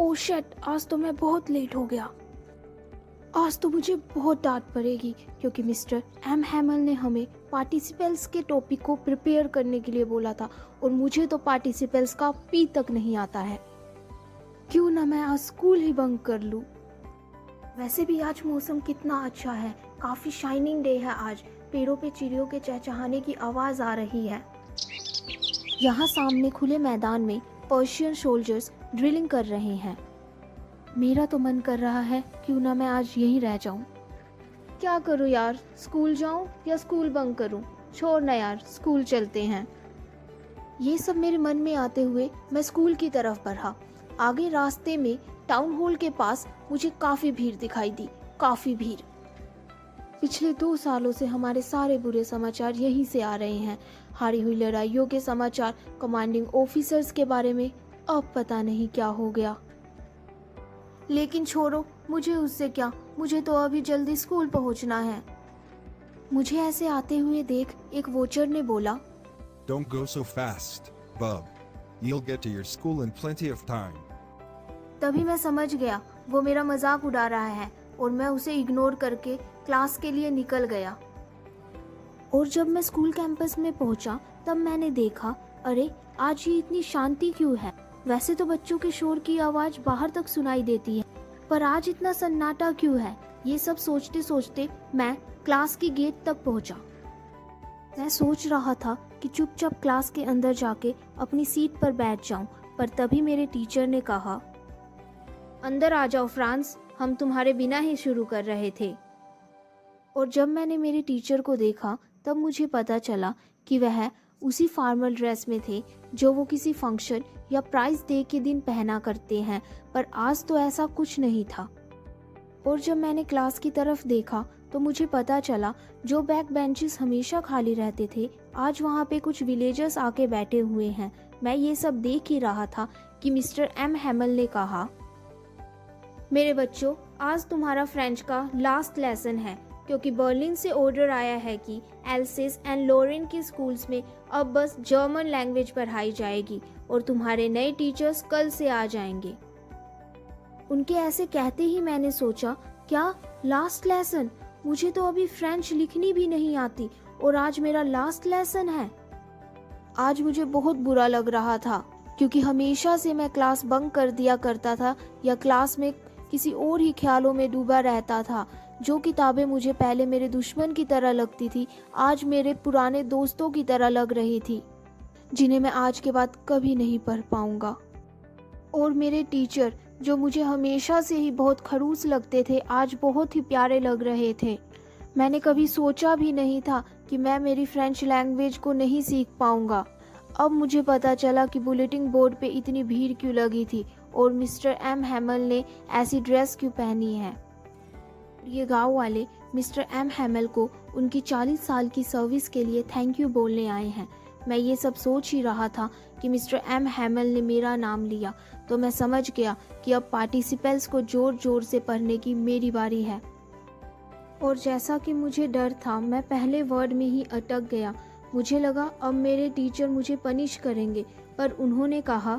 Oh shit, आज तो मैं बहुत लेट हो गया। आज तो मुझे बहुत डांट पड़ेगी क्योंकि मिस्टर एम हैमल ने हमें पार्टिसिपल्स के टॉपिक को प्रिपेयर करने के लिए बोला था और मुझे तो पार्टिसिपल्स का पी तक नहीं आता है। क्यों ना मैं आज स्कूल ही बंक कर लूं। वैसे भी आज मौसम कितना अच्छा है, काफी शाइनिंग डे है आज। पेड़ों पे चिड़ियों के चहचहाने की आवाज आ रही है। यहाँ सामने खुले मैदान में पर्शियन सोल्जर्स ड्रिलिंग कर रहे हैं। मेरा तो मन कर रहा है क्यों ना मैं आज यहीं रह जाऊं। क्या करूं यार, स्कूल जाऊं या स्कूल बंक करूं। छोड़ ना यार, स्कूल चलते हैं। ये सब मेरे मन में आते हुए मैं स्कूल की तरफ बढ़ा। आगे रास्ते में टाउन हॉल के पास मुझे काफी भीड़ दिखाई दी, काफी भीड़। पिछले 2 सालों से हमारे सारे बुरे समाचार यहीं से आ रहे हैं। हारी हुई लड़ाइयों के समाचार, कमांडिंग ऑफिसर्स के बारे में। अब पता नहीं क्या हो गया। लेकिन छोड़ो, मुझे उससे क्या, मुझे तो अभी जल्दी स्कूल पहुंचना है। मुझे ऐसे आते हुए देख एक वॉचर ने बोला, Don't go so fast, bub. You'll get to your school in plenty of time. तभी मैं समझ गया वो मेरा मजाक उड़ा रहा है और मैं उसे इग्नोर करके क्लास के लिए निकल गया। और जब मैं स्कूल कैंपस में पहुंचा तब मैंने देखा, अरे आज ये इतनी शांति क्यों है। वैसे तो बच्चों के शोर की आवाज बाहर तक सुनाई देती है, पर आज इतना सन्नाटा क्यों है। ये सब सोचते सोचते मैं क्लास की गेट तक पहुंचा। मैं सोच रहा था कि चुपचाप क्लास के अंदर जाके अपनी सीट पर बैठ जाऊं, पर तभी मेरे टीचर ने कहा, अंदर आ जाओ फ्रांस, हम तुम्हारे बिना ही शुरू कर रहे थे। और जब मैंने मेरे टीचर को देखा तब मुझे पता चला कि वह उसी फॉर्मल ड्रेस में थे जो वो किसी फंक्शन या प्राइज डे के दिन पहना करते हैं, पर आज तो ऐसा कुछ नहीं था। और जब मैंने क्लास की तरफ देखा तो मुझे पता चला जो बैक बेंचेस हमेशा खाली रहते थे, आज वहाँ पे कुछ विलेजर्स आके बैठे हुए हैं। मैं ये सब देख ही रहा था कि मिस्टर एम हैमल ने कहा, मेरे बच्चों, आज तुम्हारा फ्रेंच का लास्ट लेसन है क्योंकि बर्लिन से ऑर्डर आया है कि एल्सिस एंड लोरेन के स्कूल्स में अब बस जर्मन लैंग्वेज पढ़ाई जाएगी और तुम्हारे नए टीचर्स कल से आ जाएंगे। उनके ऐसे कहते ही मैंने सोचा, क्या लास्ट लेसन? मुझे तो अभी फ्रेंच लिखनी भी नहीं आती और आज मेरा लास्ट लेसन है। आज मुझे बहुत बुरा लग रहा था क्योंकि हमेशा से मैं क्लास बंक कर दिया करता था या क्लास में किसी और ही ख्यालों में डूबा रहता था। जो किताबें मुझे पहले मेरे दुश्मन की तरह लगती थी, आज मेरे पुराने दोस्तों की तरह लग रही थी, जिन्हें मैं आज के बाद कभी नहीं पढ़ पाऊंगा। और मेरे टीचर जो मुझे हमेशा से ही बहुत खड़ूस लगते थे, आज बहुत ही प्यारे लग रहे थे। मैंने कभी सोचा भी नहीं था कि मैं मेरी फ्रेंच लैंग्वेज को नहीं सीख पाऊंगा। अब मुझे पता चला कि बुलेटिन बोर्ड पे इतनी भीड़ क्यों लगी थी और मिस्टर एम हैमल ने ऐसी ड्रेस क्यों पहनी है। ये गांव वाले मिस्टर एम हैमल को उनकी 40 साल की सर्विस के लिए थैंक यू बोलने आए हैं। मैं ये सब सोच ही रहा था कि मिस्टर एम हैमल ने मेरा नाम लिया तो मैं समझ गया कि अब पार्टिसिपल्स को जोर जोर से पढ़ने की मेरी बारी है। और जैसा कि मुझे डर था, मैं पहले वर्ड में ही अटक गया। मुझे लगा अब मेरे टीचर मुझे पनिश करेंगे, पर उन्होंने कहा,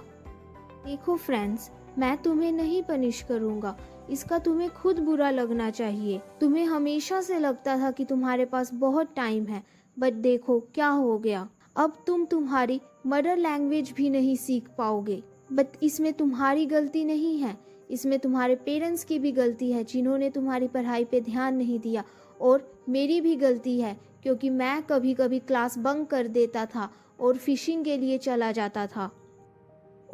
देखो फ्रेंड्स, मैं तुम्हें नहीं पनिश करूंगा, इसका तुम्हें खुद बुरा लगना चाहिए। तुम्हें हमेशा से लगता था कि तुम्हारे पास बहुत टाइम है, बट देखो क्या हो गया। अब तुम तुम्हारी मदर लैंग्वेज भी नहीं सीख पाओगे। बट इसमें तुम्हारी गलती नहीं है, इसमें तुम्हारे पेरेंट्स की भी गलती है जिन्होंने तुम्हारी पढ़ाई पे ध्यान नहीं दिया, और मेरी भी गलती है क्योंकि मैं कभी कभी क्लास बंक कर देता था और फिशिंग के लिए चला जाता था।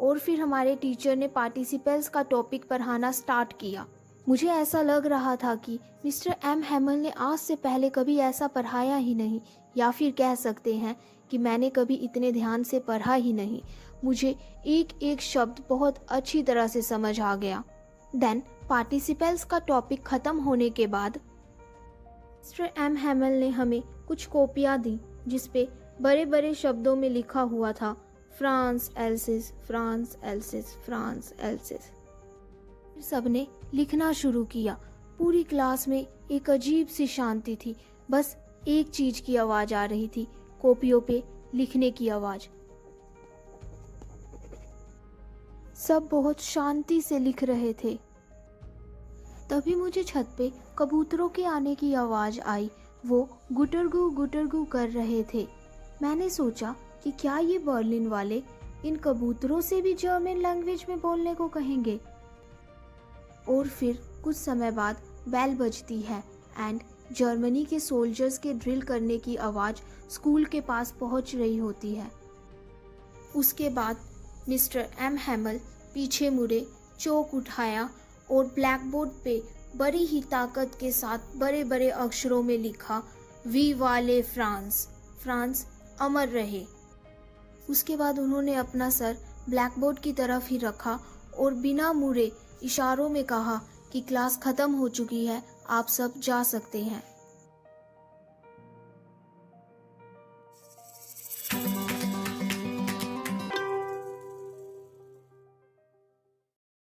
और फिर हमारे टीचर ने पार्टिसिपल्स का टॉपिक पढ़ाना स्टार्ट किया। मुझे ऐसा लग रहा था कि मिस्टर एम हैमल ने आज से पहले कभी ऐसा पढ़ाया ही नहीं, या फिर कह सकते हैं कि मैंने कभी इतने ध्यान से पढ़ा ही नहीं। मुझे एक एक शब्द बहुत अच्छी तरह से समझ आ गया। देन पार्टिसिपल्स का टॉपिक खत्म होने के बाद मिस्टर एम हैमल ने हमें कुछ कॉपियाँ दी जिसपे बड़े बड़े शब्दों में लिखा हुआ था, France else's, France else's, France else's. फिर सबने लिखना शुरू किया। पूरी क्लास में एक अजीब सी शांति थी। बस एक चीज की आवाज आ रही थी, कॉपियों पे लिखने की आवाज। सब बहुत शांति से लिख रहे थे। तभी मुझे छत पे कबूतरों के आने की आवाज़ आई। वो गुटरगू कर रहे थे। मैंने सोचा कि क्या ये बर्लिन वाले इन कबूतरों से भी जर्मन लैंग्वेज में बोलने को कहेंगे। और फिर कुछ समय बाद बेल बजती है एंड जर्मनी के सोल्जर्स के ड्रिल करने की आवाज़ स्कूल के पास पहुंच रही होती है। उसके बाद मिस्टर एम हैमल पीछे मुड़े, चौक उठाया और ब्लैकबोर्ड पे बड़ी ही ताकत के साथ बड़े बड़े अक्षरों में लिखा, वी वाले फ्रांस, फ्रांस अमर रहे। उसके बाद उन्होंने अपना सर ब्लैकबोर्ड की तरफ ही रखा और बिना मुड़े इशारों में कहा कि क्लास ख़त्म हो चुकी है, आप सब जा सकते हैं।